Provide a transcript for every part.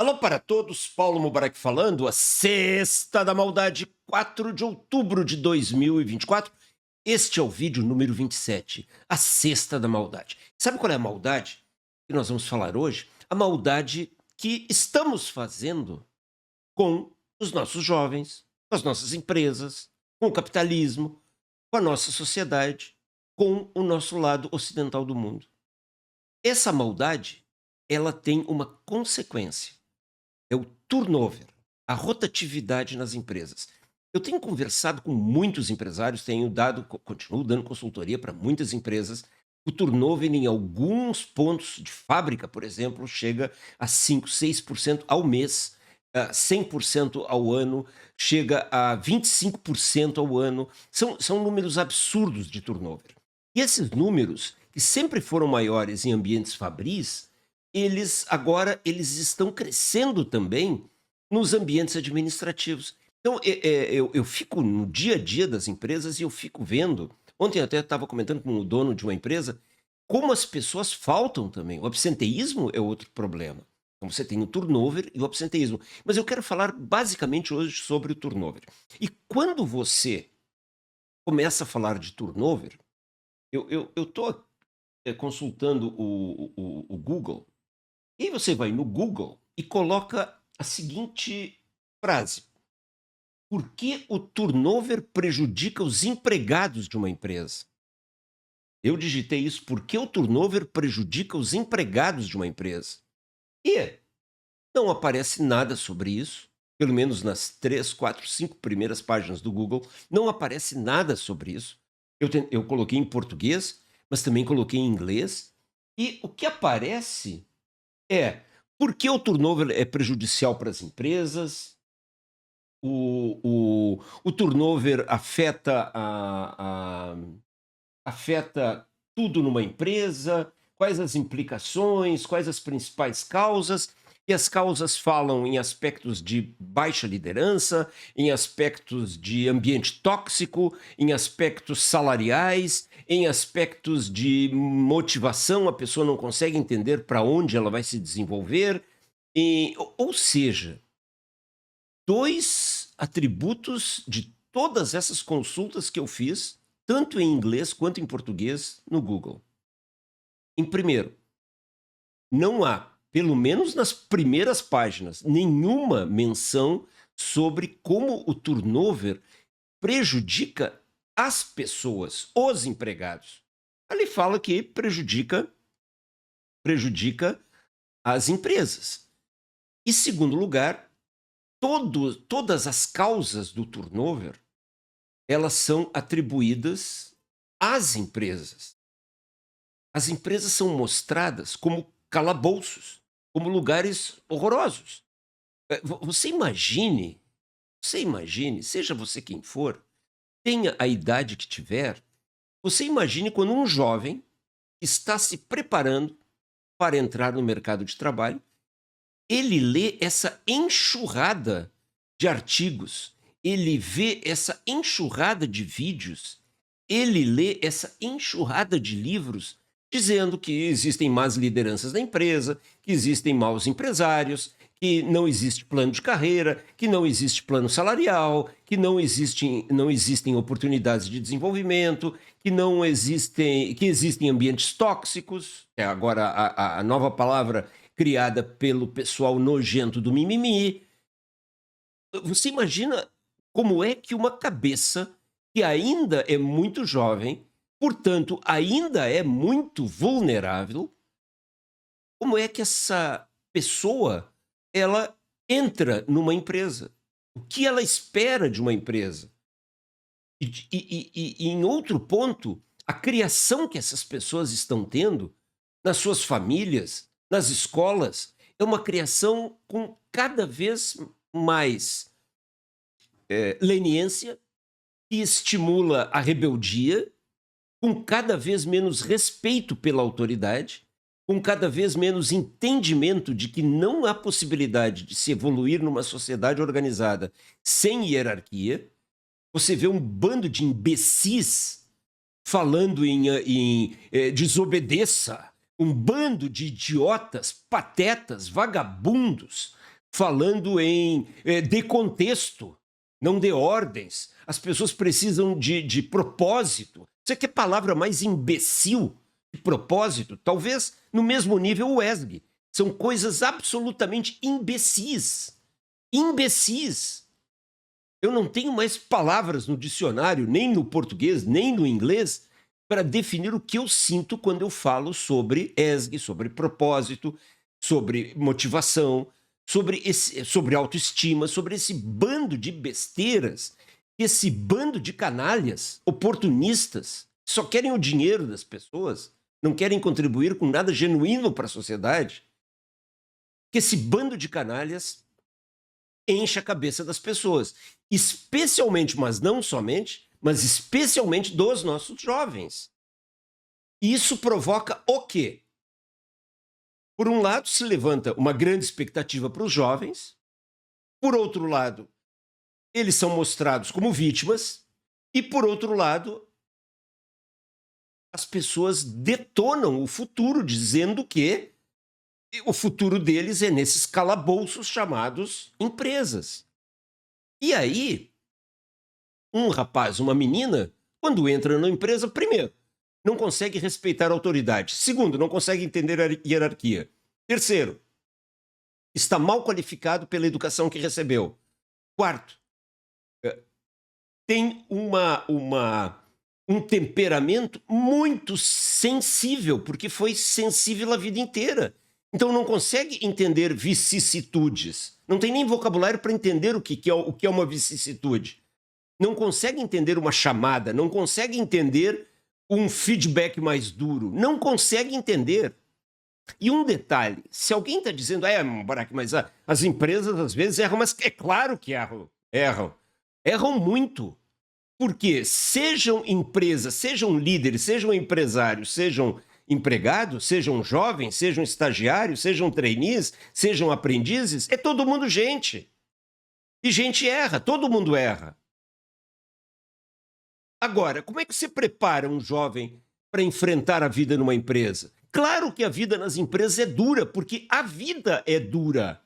Alô para todos, Paulo Mubarak falando, a Sexta da Maldade, 4 de outubro de 2024. Este é o vídeo número 27, a Sexta da Maldade. Sabe qual é a maldade que nós vamos falar hoje? A maldade que estamos fazendo com os nossos jovens, com as nossas empresas, com o capitalismo, com a nossa sociedade, com o nosso lado ocidental do mundo. Essa maldade, ela tem uma consequência. É o turnover, a rotatividade nas empresas. Eu tenho conversado com muitos empresários, continuo dando consultoria para muitas empresas. O turnover em alguns pontos de fábrica, por exemplo, chega a 5, 6% ao mês, 100% ao ano, chega a 25% ao ano. São números absurdos de turnover. E esses números, que sempre foram maiores em ambientes fabris, eles estão crescendo também nos ambientes administrativos. Então, eu fico no dia a dia das empresas e eu fico vendo. Ontem eu até estava comentando com o dono de uma empresa como as pessoas faltam também. O absenteísmo é outro problema. Então, você tem o turnover e o absenteísmo. Mas eu quero falar basicamente hoje sobre o turnover. E quando você começa a falar de turnover, eu estou consultando o Google. E aí você vai no Google e coloca a seguinte frase: por que o turnover prejudica os empregados de uma empresa? Eu digitei isso: por que o turnover prejudica os empregados de uma empresa? E não aparece nada sobre isso, pelo menos nas 3, 4, 5 primeiras páginas do Google, não aparece nada sobre isso. Eu coloquei em português, mas também coloquei em inglês, e o que aparece é: por que o turnover é prejudicial para as empresas? O turnover afeta tudo numa empresa? Quais as implicações? Quais as principais causas? E as causas falam em aspectos de baixa liderança, em aspectos de ambiente tóxico, em aspectos salariais, em aspectos de motivação, a pessoa não consegue entender para onde ela vai se desenvolver. Ou seja, dois atributos de todas essas consultas que eu fiz, tanto em inglês quanto em português, no Google. Em primeiro, não há, pelo menos nas primeiras páginas, nenhuma menção sobre como o turnover prejudica as pessoas, os empregados. Ali fala que prejudica as empresas. E segundo lugar, todas as causas do turnover, elas são atribuídas às empresas. As empresas são mostradas como calabouços, como lugares horrorosos. Você imagine, seja você quem for, tenha a idade que tiver, você imagine quando um jovem está se preparando para entrar no mercado de trabalho, ele lê essa enxurrada de artigos, ele vê essa enxurrada de vídeos, ele lê essa enxurrada de livros dizendo que existem más lideranças na empresa, que existem maus empresários, que não existe plano de carreira, que não existe plano salarial, que não existem oportunidades de desenvolvimento, que existem ambientes tóxicos, é agora a nova palavra criada pelo pessoal nojento do mimimi. Você imagina como é que uma cabeça que ainda é muito jovem, portanto, ainda é muito vulnerável, como é que essa pessoa, ela entra numa empresa? O que ela espera de uma empresa? E em outro ponto, a criação que essas pessoas estão tendo nas suas famílias, nas escolas, é uma criação com cada vez mais leniência, que estimula a rebeldia, com cada vez menos respeito pela autoridade, com cada vez menos entendimento de que não há possibilidade de se evoluir numa sociedade organizada sem hierarquia. Você vê um bando de imbecis falando em desobedeça, um bando de idiotas, patetas, vagabundos, falando em de contexto, não de ordens. As pessoas precisam de propósito. Você quer palavra mais imbecil que propósito? Talvez no mesmo nível o ESG. São coisas absolutamente imbecis. Imbecis. Eu não tenho mais palavras no dicionário, nem no português, nem no inglês, para definir o que eu sinto quando eu falo sobre ESG, sobre propósito, sobre motivação, sobre autoestima, sobre esse bando de besteiras, esse bando de canalhas, oportunistas, que só querem o dinheiro das pessoas, não querem contribuir com nada genuíno para a sociedade. Que esse bando de canalhas enche a cabeça das pessoas, especialmente, mas não somente, mas especialmente dos nossos jovens. Isso provoca o quê? Por um lado, se levanta uma grande expectativa para os jovens, por outro lado, eles são mostrados como vítimas, e por outro lado, as pessoas detonam o futuro, dizendo que o futuro deles é nesses calabouços chamados empresas. E aí, um rapaz, uma menina, quando entra na empresa, primeiro, não consegue respeitar a autoridade. Segundo, não consegue entender a hierarquia. Terceiro, está mal qualificado pela educação que recebeu. Quarto, tem um temperamento muito sensível, porque foi sensível a vida inteira. Então não consegue entender vicissitudes. Não tem nem vocabulário para entender o que é uma vicissitude. Não consegue entender uma chamada, não consegue entender um feedback mais duro. Não consegue entender. E um detalhe, se alguém está dizendo, Mubarak, mas as empresas às vezes erram, mas é claro que erram. Erram muito. Porque sejam empresas, sejam líderes, sejam empresários, sejam empregados, sejam jovens, sejam estagiários, sejam trainees, sejam aprendizes, é todo mundo gente. E gente erra, todo mundo erra. Agora, como é que você prepara um jovem para enfrentar a vida numa empresa? Claro que a vida nas empresas é dura, porque a vida é dura.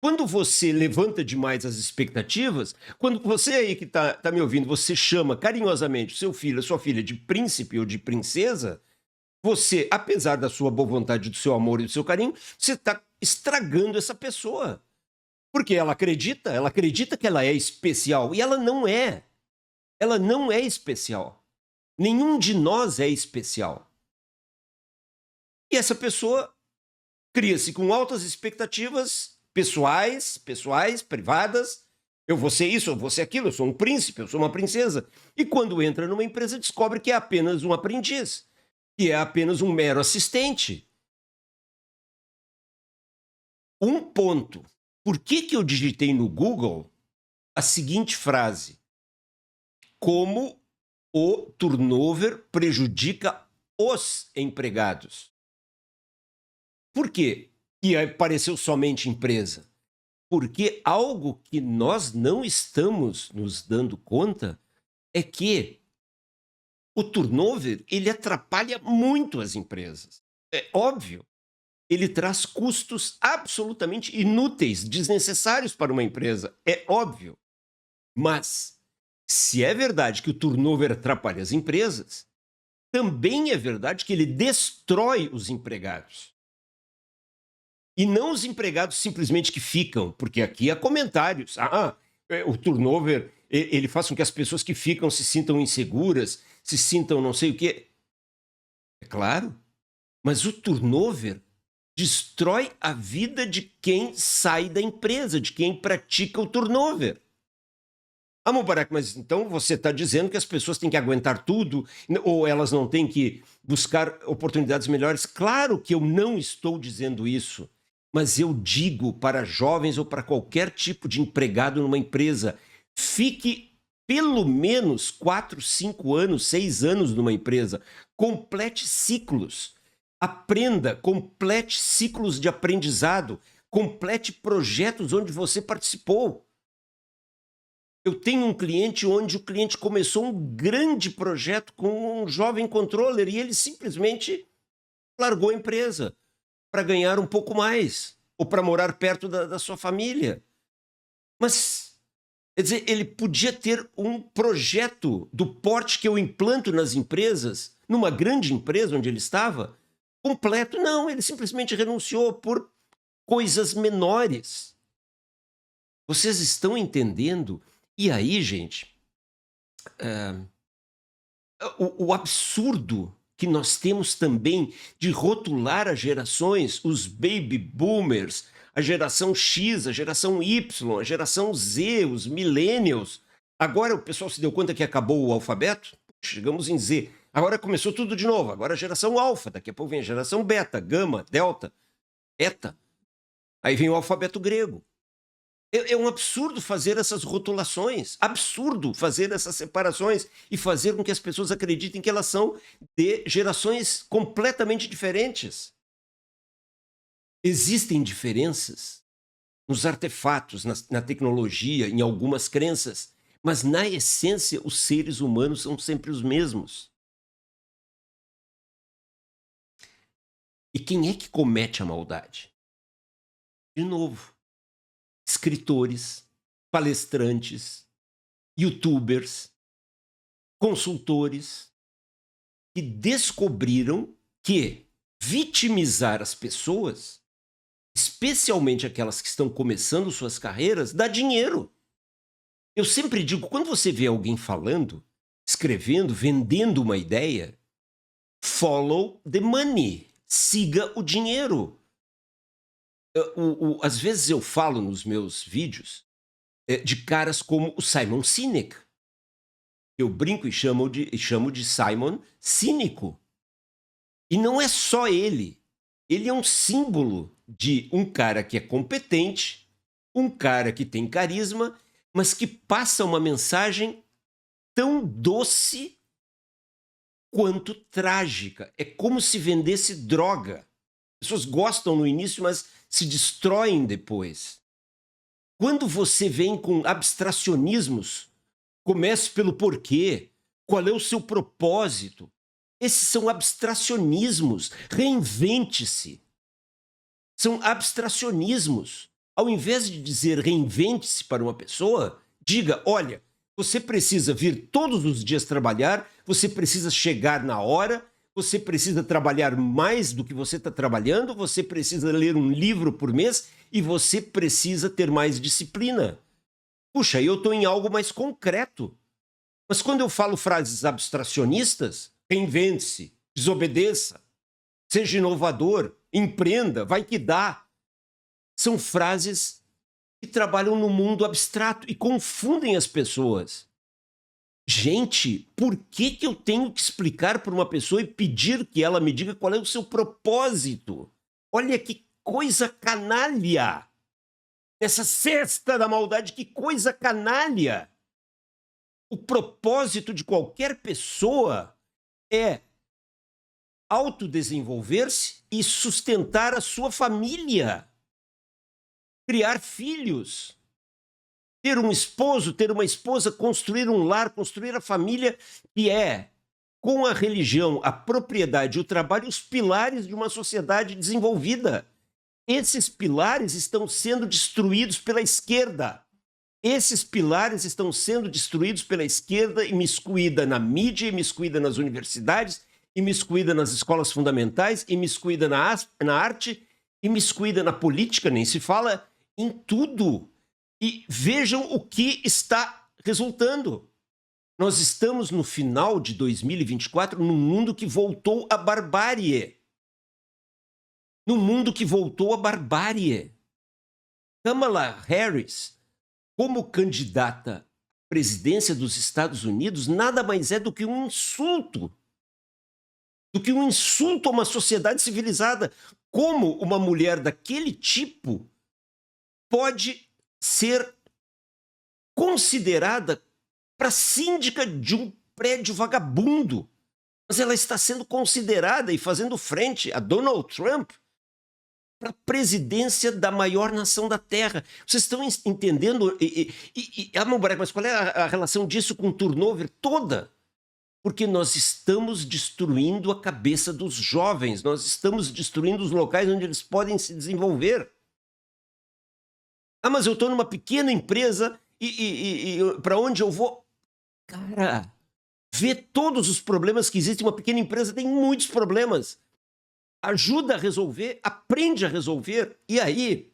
Quando você levanta demais as expectativas, quando você aí que está me ouvindo, você chama carinhosamente seu filho, sua filha de príncipe ou de princesa, você, apesar da sua boa vontade, do seu amor e do seu carinho, você está estragando essa pessoa. Porque ela acredita que ela é especial, e ela não é. Ela não é especial. Nenhum de nós é especial. E essa pessoa cria-se com altas expectativas pessoais, privadas. Eu vou ser isso, eu vou ser aquilo, eu sou um príncipe, eu sou uma princesa. E quando entra numa empresa, descobre que é apenas um aprendiz, que é apenas um mero assistente. Um ponto. Por que eu digitei no Google a seguinte frase? Como o turnover prejudica os empregados. Por quê? E apareceu somente empresa. Porque algo que nós não estamos nos dando conta é que o turnover, ele atrapalha muito as empresas. É óbvio. Ele traz custos absolutamente inúteis, desnecessários para uma empresa. É óbvio. Mas, se é verdade que o turnover atrapalha as empresas, também é verdade que ele destrói os empregados. E não os empregados simplesmente que ficam, porque aqui há comentários. O turnover, ele faz com que as pessoas que ficam se sintam inseguras, se sintam não sei o quê. É claro, mas o turnover destrói a vida de quem sai da empresa, de quem pratica o turnover. Mubarak, mas então você está dizendo que as pessoas têm que aguentar tudo ou elas não têm que buscar oportunidades melhores? Claro que eu não estou dizendo isso, mas eu digo para jovens ou para qualquer tipo de empregado numa empresa, fique pelo menos 4, 5 anos, 6 anos numa empresa, complete ciclos, aprenda, complete ciclos de aprendizado, complete projetos onde você participou. Eu tenho um cliente onde o cliente começou um grande projeto com um jovem controller e ele simplesmente largou a empresa para ganhar um pouco mais. ou para morar perto da sua família. Mas, quer dizer, ele podia ter um projeto do porte que eu implanto nas empresas, numa grande empresa onde ele estava, completo. Não, ele simplesmente renunciou por coisas menores. Vocês estão entendendo? E aí, gente, o absurdo que nós temos também de rotular as gerações, os baby boomers, a geração X, a geração Y, a geração Z, os millennials. Agora o pessoal se deu conta que acabou o alfabeto? Chegamos em Z. Agora começou tudo de novo. Agora a geração alfa, daqui a pouco vem a geração beta, gama, delta, eta. Aí vem o alfabeto grego. É um absurdo fazer essas rotulações, absurdo fazer essas separações e fazer com que as pessoas acreditem que elas são de gerações completamente diferentes. Existem diferenças nos artefatos, na tecnologia, em algumas crenças, mas na essência os seres humanos são sempre os mesmos. E quem é que comete a maldade? De novo, escritores, palestrantes, youtubers, consultores, que descobriram que vitimizar as pessoas, especialmente aquelas que estão começando suas carreiras, dá dinheiro. Eu sempre digo, quando você vê alguém falando, escrevendo, vendendo uma ideia, follow the money, siga o dinheiro. Às vezes eu falo nos meus vídeos de caras como o Simon Sinek. Eu brinco e chamo de Simon cínico. E não é só ele. Ele é um símbolo de um cara que é competente, um cara que tem carisma, mas que passa uma mensagem tão doce quanto trágica. É como se vendesse droga. As pessoas gostam no início, mas se destroem depois. Quando você vem com abstracionismos, comece pelo porquê, qual é o seu propósito. Esses são abstracionismos. Reinvente-se. São abstracionismos. Ao invés de dizer reinvente-se para uma pessoa, diga, olha, você precisa vir todos os dias trabalhar, você precisa chegar na hora, você precisa trabalhar mais do que você está trabalhando, você precisa ler um livro por mês e você precisa ter mais disciplina. Puxa, eu estou em algo mais concreto. Mas quando eu falo frases abstracionistas, reinvente-se, desobedeça, seja inovador, empreenda, vai que dá. São frases que trabalham no mundo abstrato e confundem as pessoas. Gente, por que eu tenho que explicar para uma pessoa e pedir que ela me diga qual é o seu propósito? Olha que coisa canalha! Essa cesta da maldade, que coisa canalha! O propósito de qualquer pessoa é autodesenvolver-se e sustentar a sua família, criar filhos, ter um esposo, ter uma esposa, construir um lar, construir a família, que é, com a religião, a propriedade e o trabalho, os pilares de uma sociedade desenvolvida. Esses pilares estão sendo destruídos pela esquerda. Esses pilares estão sendo destruídos pela esquerda, imiscuída na mídia, imiscuída nas universidades, imiscuída nas escolas fundamentais, imiscuída na arte, imiscuída na política, nem se fala, em tudo. E vejam o que está resultando. Nós estamos no final de 2024 num mundo que voltou à barbárie. Num mundo que voltou à barbárie. Kamala Harris, como candidata à presidência dos Estados Unidos, nada mais é do que um insulto. Do que um insulto a uma sociedade civilizada. Como uma mulher daquele tipo pode ser considerada para síndica de um prédio vagabundo? Mas ela está sendo considerada e fazendo frente a Donald Trump para a presidência da maior nação da Terra. Vocês estão entendendo? Mas qual é a relação disso com o turnover toda? Porque nós estamos destruindo a cabeça dos jovens, nós estamos destruindo os locais onde eles podem se desenvolver. Ah, mas eu estou numa pequena empresa e para onde eu vou? Cara, vê todos os problemas que existem. Uma pequena empresa tem muitos problemas. Ajuda a resolver, aprende a resolver. E aí,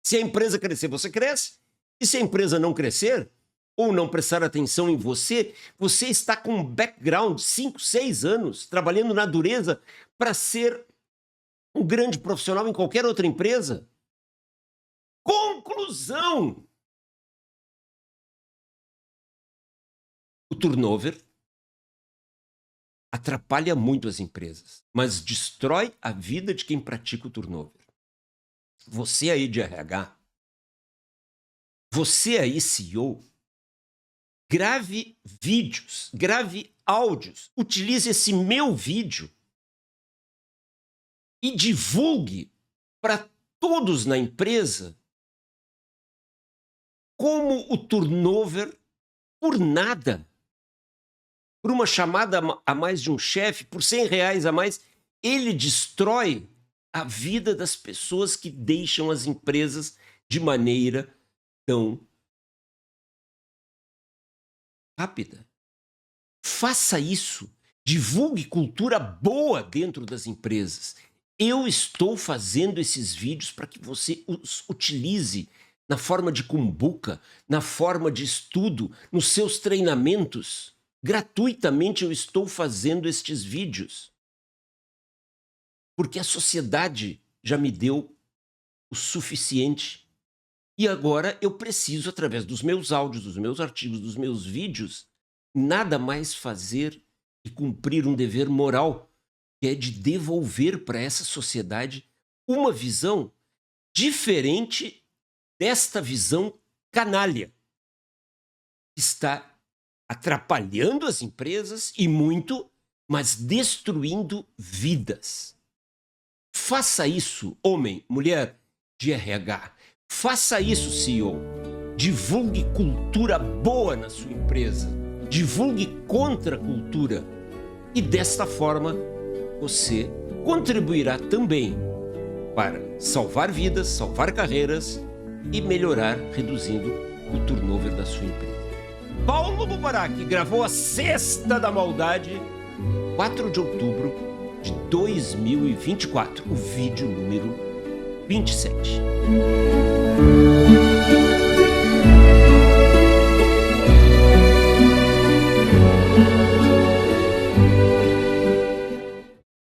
se a empresa crescer, você cresce. E se a empresa não crescer, ou não prestar atenção em você, você está com um background, 5, 6 anos, trabalhando na dureza para ser um grande profissional em qualquer outra empresa. Conclusão! O turnover atrapalha muito as empresas, mas destrói a vida de quem pratica o turnover. Você aí de RH, você aí CEO, grave vídeos, grave áudios, utilize esse meu vídeo e divulgue para todos na empresa como o turnover, por nada, por uma chamada a mais de um chefe, por R$100 a mais, ele destrói a vida das pessoas que deixam as empresas de maneira tão rápida. Faça isso. Divulgue cultura boa dentro das empresas. Eu estou fazendo esses vídeos para que você os utilize na forma de cumbuca, na forma de estudo, nos seus treinamentos. Gratuitamente eu estou fazendo estes vídeos. Porque a sociedade já me deu o suficiente. E agora eu preciso, através dos meus áudios, dos meus artigos, dos meus vídeos, nada mais fazer e cumprir um dever moral, que é de devolver para essa sociedade uma visão diferente desta visão canalha. Está atrapalhando as empresas e muito, mas destruindo vidas. Faça isso, homem, mulher de RH. Faça isso, CEO. Divulgue cultura boa na sua empresa. Divulgue contra a cultura. E desta forma, você contribuirá também para salvar vidas, salvar carreiras e melhorar, reduzindo o turnover da sua empresa. Paulo Mubarak gravou a Sexta da Maldade, 4 de outubro de 2024, o vídeo número 27.